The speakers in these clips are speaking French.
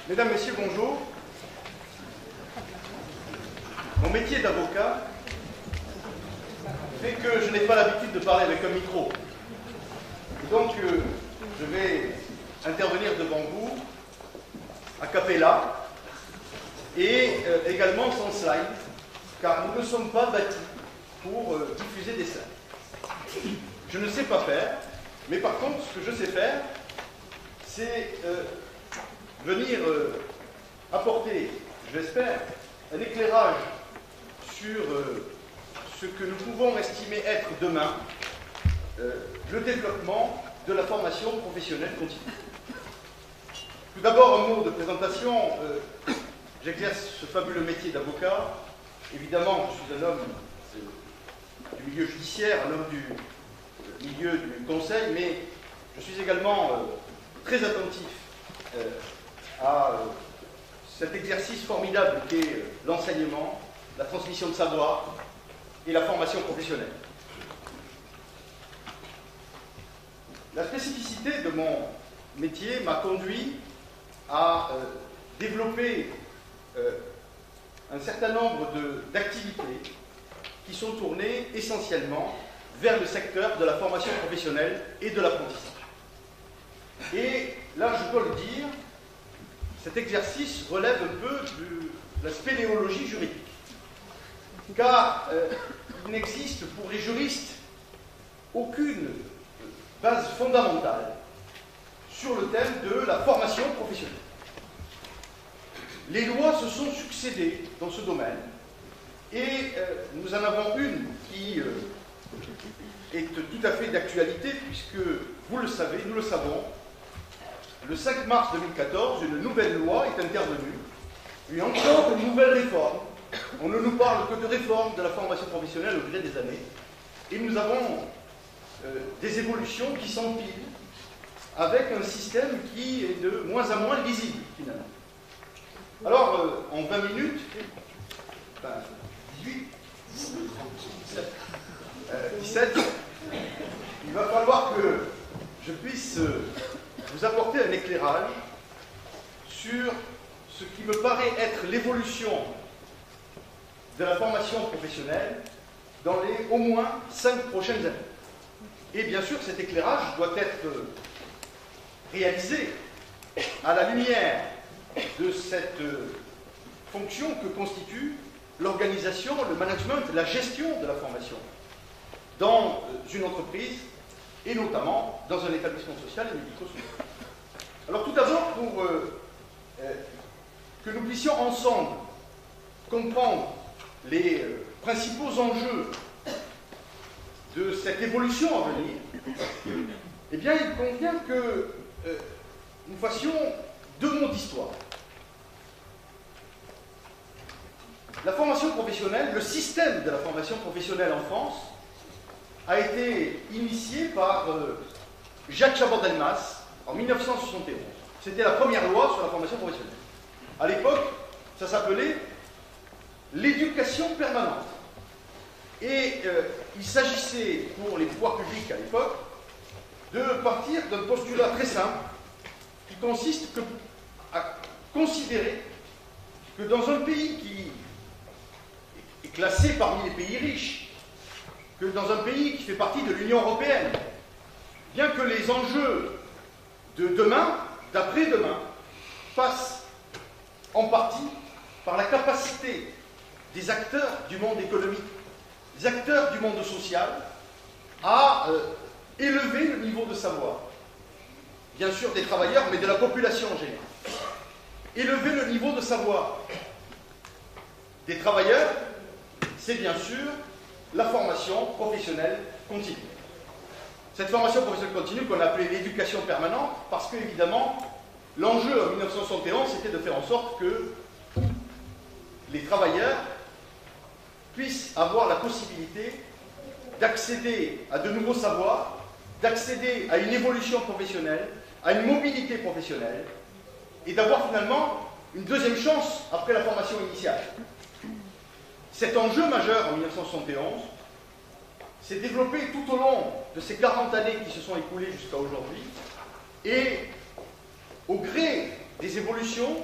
Mesdames, Messieurs, bonjour. Mon métier d'avocat fait que je n'ai pas l'habitude de parler avec un micro. Et donc, je vais intervenir devant vous a cappella et également sans slide, car nous ne sommes pas bâtis pour diffuser des slides. Je ne sais pas faire, mais par contre, ce que je sais faire, c'est venir apporter, je l'espère, un éclairage sur ce que nous pouvons estimer être demain le développement de la formation professionnelle continue. Tout d'abord, un mot de présentation. J'exerce ce fabuleux métier d'avocat. Évidemment, je suis un homme du milieu judiciaire, un homme du milieu du conseil, mais je suis également très attentif à cet exercice formidable qu'est l'enseignement, la transmission de savoir et la formation professionnelle. La spécificité de mon métier m'a conduit à développer un certain nombre d'activités qui sont tournées essentiellement vers le secteur de la formation professionnelle et de l'apprentissage. Et là, je dois le dire, cet exercice relève un peu de la spéléologie juridique. Car il n'existe pour les juristes aucune base fondamentale sur le thème de la formation professionnelle. Les lois se sont succédées dans ce domaine et nous en avons une qui est tout à fait d'actualité puisque, vous le savez, nous le savons, le 5 mars 2014, une nouvelle loi est intervenue, puis encore une nouvelle réforme. On ne nous parle que de réforme de la formation professionnelle au gré des années, et nous avons des évolutions qui s'empilent avec un système qui est de moins en moins lisible, finalement. Alors, en 20 minutes, 17, il va falloir que je puisse vous apporter un éclairage sur ce qui me paraît être l'évolution de la formation professionnelle dans les au moins 5 prochaines années. Et bien sûr, cet éclairage doit être réalisé à la lumière de cette fonction que constitue l'organisation, le management, la gestion de la formation dans une entreprise et notamment dans un établissement social et médico-social. Alors tout d'abord, pour que nous puissions ensemble comprendre les principaux enjeux de cette évolution à venir, eh bien il convient que nous fassions 2 mots d'histoire. La formation professionnelle, le système de la formation professionnelle en France a été initié par Jacques Chaban-Delmas en 1971. C'était la première loi sur la formation professionnelle. À l'époque, ça s'appelait l'éducation permanente. Et il s'agissait pour les pouvoirs publics à l'époque de partir d'un postulat très simple qui consiste à considérer que dans un pays qui est classé parmi les pays riches, que dans un pays qui fait partie de l'Union européenne, bien que les enjeux de demain, d'après-demain, passent en partie par la capacité des acteurs du monde économique, des acteurs du monde social, à élever le niveau de savoir. Bien sûr des travailleurs, mais de la population en général. Élever le niveau de savoir des travailleurs, c'est bien sûr la formation professionnelle continue. Cette formation professionnelle continue qu'on appelait l'éducation permanente, parce que, évidemment, l'enjeu en 1971, c'était de faire en sorte que les travailleurs puissent avoir la possibilité d'accéder à de nouveaux savoirs, d'accéder à une évolution professionnelle, à une mobilité professionnelle, et d'avoir finalement une deuxième chance après la formation initiale. Cet enjeu majeur en 1971 s'est développé tout au long de ces 40 années qui se sont écoulées jusqu'à aujourd'hui, et au gré des évolutions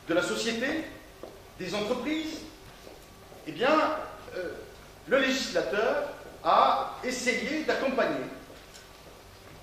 de la société, des entreprises, eh bien, le législateur a essayé d'accompagner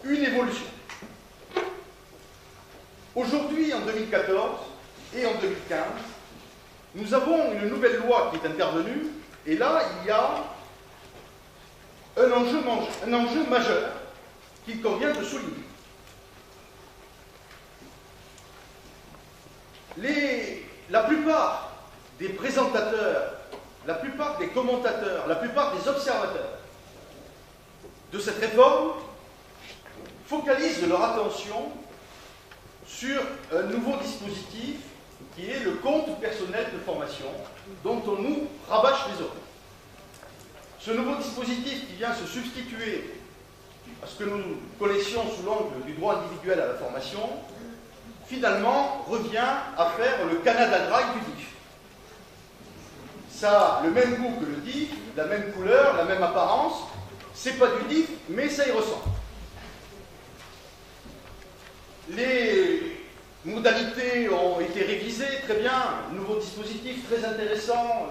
une évolution. Aujourd'hui, en 2014 et en 2015, nous avons une nouvelle loi qui est intervenue, et là, il y a un enjeu majeur qu'il convient de souligner. La plupart des présentateurs, la plupart des commentateurs, la plupart des observateurs de cette réforme focalisent leur attention sur un nouveau dispositif qui est le compte personnel de formation, dont on nous rabâche les oreilles. Ce nouveau dispositif qui vient se substituer à ce que nous connaissions sous l'angle du droit individuel à la formation, finalement revient à faire le Canada Dry du DIF. Ça a le même goût que le DIF, la même couleur, la même apparence. C'est pas du DIF, mais ça y ressemble. Les modalités ont été révisées, très bien. Nouveau dispositif très intéressant,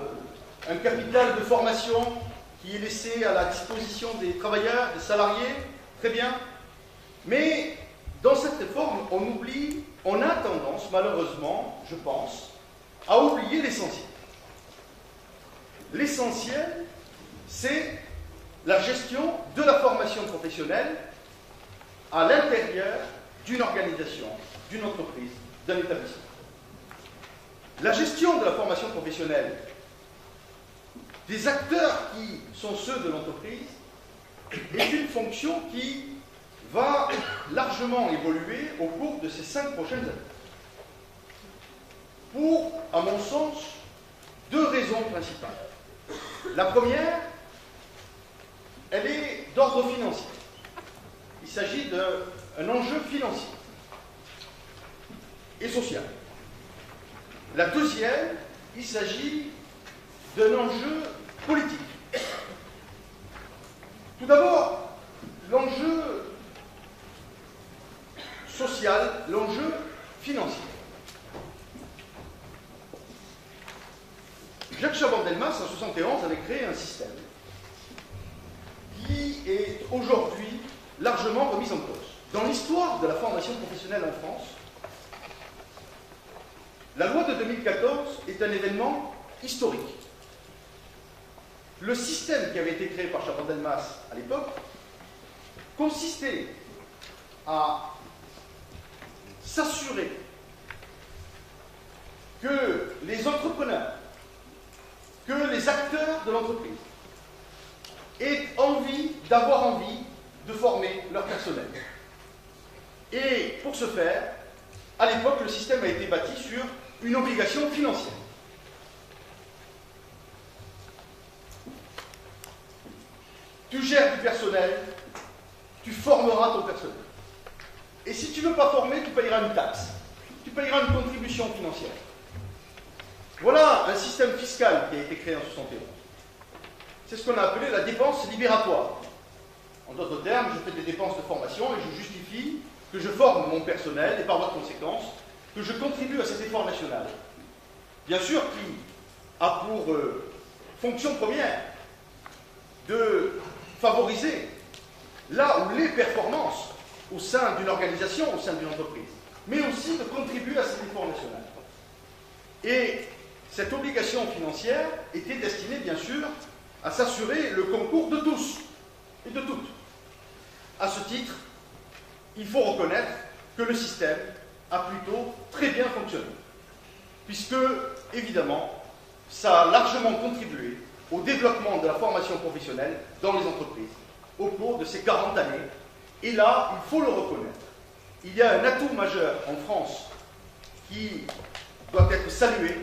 un capital de formation qui est laissé à la disposition des travailleurs, des salariés, très bien. Mais dans cette réforme, on a tendance, malheureusement, je pense, à oublier l'essentiel. L'essentiel, c'est la gestion de la formation professionnelle à l'intérieur d'une organisation, d'une entreprise, d'un établissement. La gestion de la formation professionnelle des acteurs qui sont ceux de l'entreprise est une fonction qui va largement évoluer au cours de ces 5 prochaines années. Pour, à mon sens, 2 raisons principales. La première, elle est d'ordre financier. Il s'agit d'un enjeu financier et social. La deuxième, il s'agit d'un enjeu politique. Tout d'abord, l'enjeu social, l'enjeu financier. Jacques Chaban-Delmas, en 1971, avait créé un système qui est aujourd'hui largement remis en cause. Dans l'histoire de la formation professionnelle en France, la loi de 2014 est un événement historique. Le système qui avait été créé par Chaban-Delmas à l'époque consistait à s'assurer que les entrepreneurs, que les acteurs de l'entreprise aient d'avoir envie de former leur personnel. Et pour ce faire, à l'époque, le système a été bâti sur une obligation financière. Tu gères du personnel, tu formeras ton personnel. Et si tu ne veux pas former, tu payeras une taxe, tu payeras une contribution financière. Voilà un système fiscal qui a été créé en 1971. C'est ce qu'on a appelé la dépense libératoire. En d'autres termes, je fais des dépenses de formation et je justifie que je forme mon personnel et par voie de conséquence, que je contribue à cet effort national. Bien sûr, qui a pour fonction première de favoriser là où les performances au sein d'une organisation, au sein d'une entreprise, mais aussi de contribuer à cet effort national. Et cette obligation financière était destinée, bien sûr, à s'assurer le concours de tous et de toutes. À ce titre, il faut reconnaître que le système a plutôt très bien fonctionné, puisque, évidemment, ça a largement contribué au développement de la formation professionnelle dans les entreprises au cours de ces 40 années. Et là, il faut le reconnaître, il y a un atout majeur en France qui doit être salué,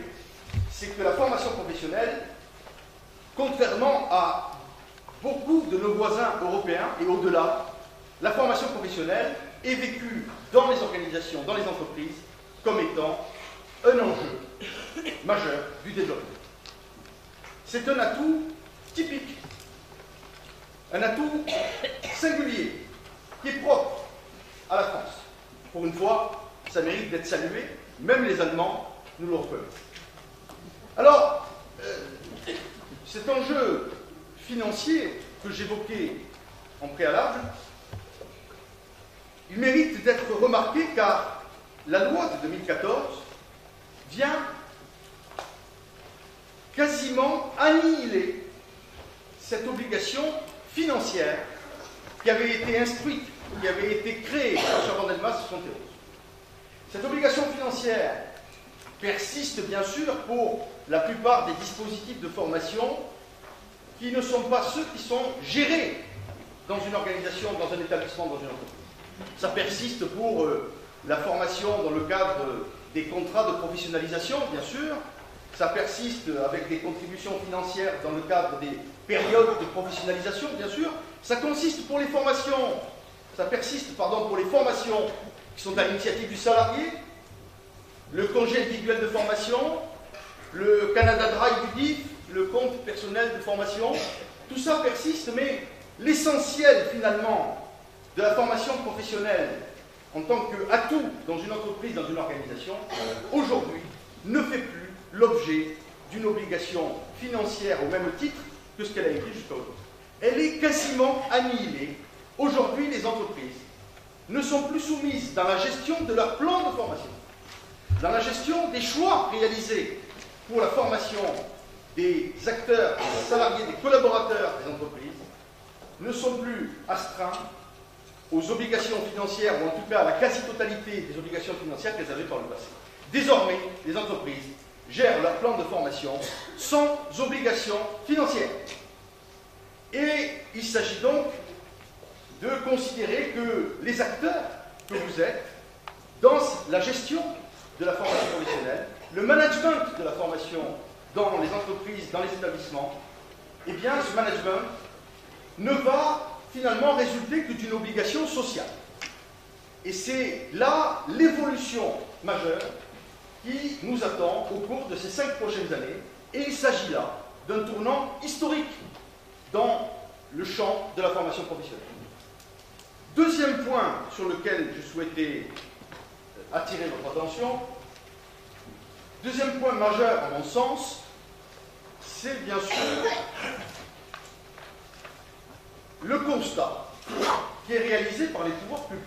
c'est que la formation professionnelle, contrairement à beaucoup de nos voisins européens et au-delà, la formation professionnelle est vécue dans les organisations, dans les entreprises, comme étant un enjeu majeur du développement. C'est un atout typique, un atout singulier, qui est propre à la France. Pour une fois, ça mérite d'être salué, même les Allemands nous le reconnaissent. Alors, cet enjeu financier que j'évoquais en préalable, il mérite d'être remarqué car la loi de 2014 vient quasiment annihiler cette obligation financière qui avait été instruite, qui avait été créée par Chaban-Delmas en 1971. Cette obligation financière persiste bien sûr pour la plupart des dispositifs de formation qui ne sont pas ceux qui sont gérés dans une organisation, dans un établissement, dans une entreprise. Ça persiste pour la formation dans le cadre des contrats de professionnalisation, bien sûr. Ça persiste avec des contributions financières dans le cadre des périodes de professionnalisation, bien sûr. Ça persiste pour les formations qui sont à l'initiative du salarié, le congé individuel de formation, le Canada Dry du DIF, le compte personnel de formation. Tout ça persiste, mais l'essentiel finalement de la formation professionnelle en tant qu'atout dans une entreprise, dans une organisation, aujourd'hui ne fait plus l'objet d'une obligation financière au même titre que ce qu'elle a été jusqu'à aujourd'hui. Elle est quasiment annihilée. Aujourd'hui, les entreprises ne sont plus soumises dans la gestion de leur plan de formation, dans la gestion des choix réalisés pour la formation des acteurs, des salariés, des collaborateurs des entreprises, ne sont plus astreints aux obligations financières, ou en tout cas à la quasi-totalité des obligations financières qu'elles avaient par le passé. Désormais, les entreprises gèrent leur plan de formation sans obligation financière. Et il s'agit donc de considérer que les acteurs que vous êtes dans la gestion de la formation professionnelle, le management de la formation dans les entreprises, dans les établissements, eh bien ce management ne va finalement résulter que d'une obligation sociale. Et c'est là l'évolution majeure qui nous attend au cours de ces 5 prochaines années. Et il s'agit là d'un tournant historique dans le champ de la formation professionnelle. Deuxième point sur lequel je souhaitais attirer votre attention, deuxième point majeur à mon sens, c'est bien sûr le constat qui est réalisé par les pouvoirs publics.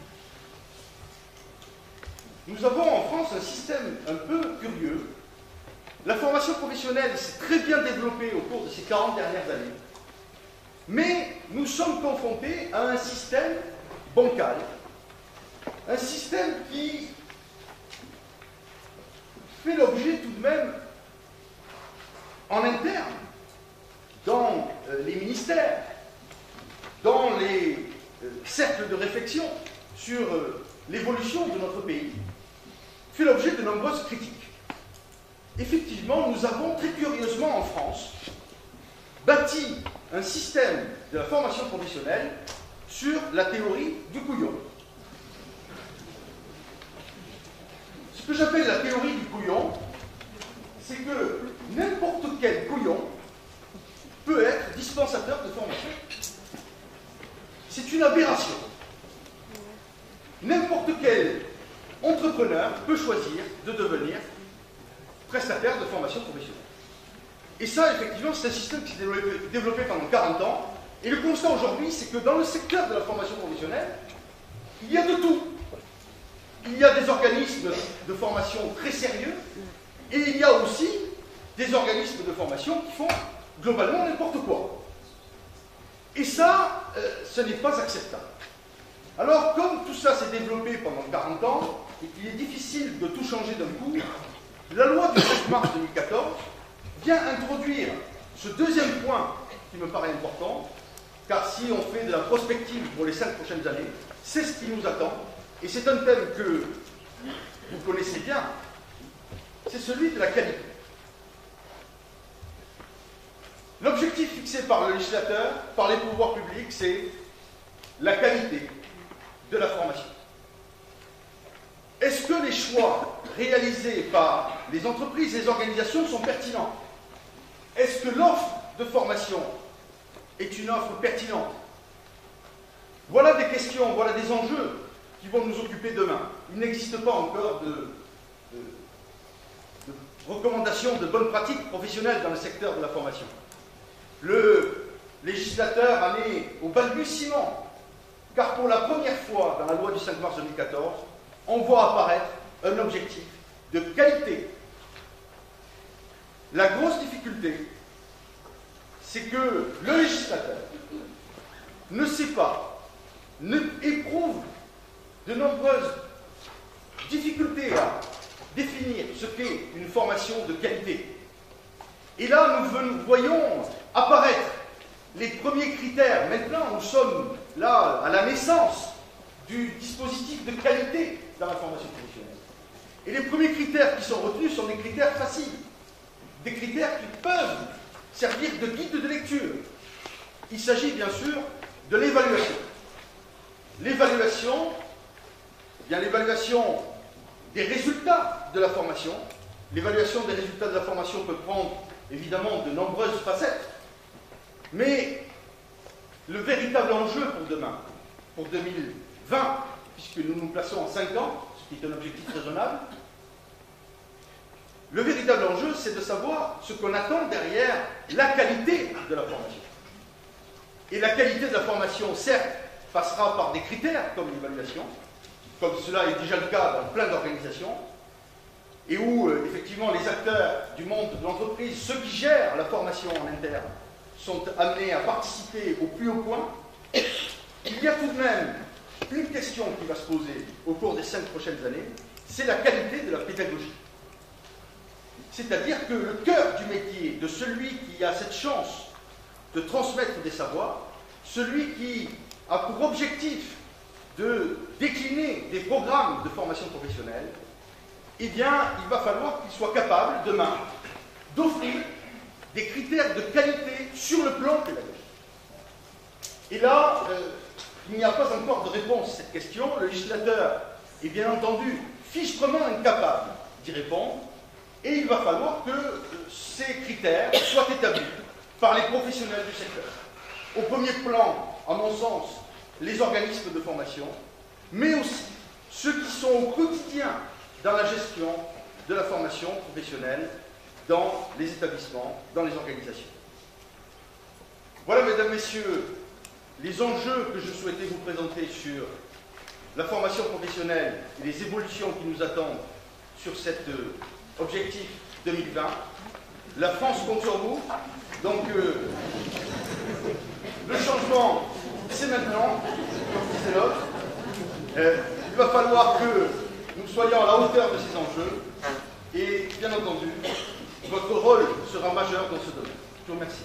Nous avons en France un système un peu curieux. La formation professionnelle s'est très bien développée au cours de ces 40 dernières années, mais nous sommes confrontés à un système bancal, un système qui fait l'objet tout de même en interne, dans les ministères, dans les cercles de réflexion sur l'évolution de notre pays, fait l'objet de nombreuses critiques. Effectivement, nous avons très curieusement en France bâti un système de la formation professionnelle sur la théorie du couillon. Ce que j'appelle la théorie du couillon, c'est que n'importe quel couillon peut être dispensateur de formation. C'est une aberration. N'importe quel entrepreneur peut choisir de devenir prestataire de formation professionnelle. Et ça, effectivement, c'est un système qui s'est développé pendant 40 ans. Et le constat aujourd'hui, c'est que dans le secteur de la formation professionnelle, il y a de tout. Il y a des organismes de formation très sérieux, et il y a aussi des organismes de formation qui font globalement n'importe quoi. Et ça, ce n'est pas acceptable. Alors, comme tout ça s'est développé pendant 40 ans, et qu'il est difficile de tout changer d'un coup, la loi du 5 mars 2014 vient introduire ce deuxième point qui me paraît important, car si on fait de la prospective pour les 5 prochaines années, c'est ce qui nous attend, et c'est un thème que vous connaissez bien, c'est celui de la qualité. L'objectif fixé par le législateur, par les pouvoirs publics, c'est la qualité de la formation. Est-ce que les choix réalisés par les entreprises et les organisations sont pertinents? Est-ce que l'offre de formation est une offre pertinente? Voilà des questions, voilà des enjeux qui vont nous occuper demain. Il n'existe pas encore de recommandations de bonnes pratiques professionnelles dans le secteur de la formation. Le législateur en est au balbutiement, car pour la première fois dans la loi du 5 mars 2014, on voit apparaître un objectif de qualité. La grosse difficulté, c'est que le législateur ne sait pas, éprouve de nombreuses difficultés à définir ce qu'est une formation de qualité. Et là, nous voyons apparaître les premiers critères. Maintenant, nous sommes là à la naissance du dispositif de qualité dans la formation professionnelle. Et les premiers critères qui sont retenus sont des critères faciles, des critères qui peuvent servir de guide de lecture. Il s'agit bien sûr de l'évaluation. L'évaluation, eh bien l'évaluation des résultats de la formation. L'évaluation des résultats de la formation peut prendre évidemment de nombreuses facettes, mais le véritable enjeu pour demain, pour 2020, puisque nous nous plaçons en 5 ans, ce qui est un objectif raisonnable, le véritable enjeu, c'est de savoir ce qu'on attend derrière la qualité de la formation. Et la qualité de la formation, certes, passera par des critères comme l'évaluation, comme cela est déjà le cas dans plein d'organisations, et où, effectivement, les acteurs du monde de l'entreprise, ceux qui gèrent la formation en interne, sont amenés à participer au plus haut point. Il y a tout de même une question qui va se poser au cours des 5 prochaines années, c'est la qualité de la pédagogie. C'est-à-dire que le cœur du métier de celui qui a cette chance de transmettre des savoirs, celui qui a pour objectif de décliner des programmes de formation professionnelle, eh bien, il va falloir qu'il soit capable, demain, d'offrir des critères de qualité sur le plan pédagogique. Et là, il n'y a pas encore de réponse à cette question. Le législateur est bien entendu fichtrement incapable d'y répondre, et il va falloir que ces critères soient établis par les professionnels du secteur. Au premier plan, à mon sens, les organismes de formation, mais aussi ceux qui sont au quotidien dans la gestion de la formation professionnelle dans les établissements, dans les organisations. Voilà, mesdames, messieurs, les enjeux que je souhaitais vous présenter sur la formation professionnelle et les évolutions qui nous attendent sur cet objectif 2020. La France compte sur vous. Donc, le changement, c'est maintenant, comme disait l'autre. Il va falloir que nous soyons à la hauteur de ces enjeux. Et, bien entendu, votre rôle sera majeur dans ce domaine. Je vous remercie.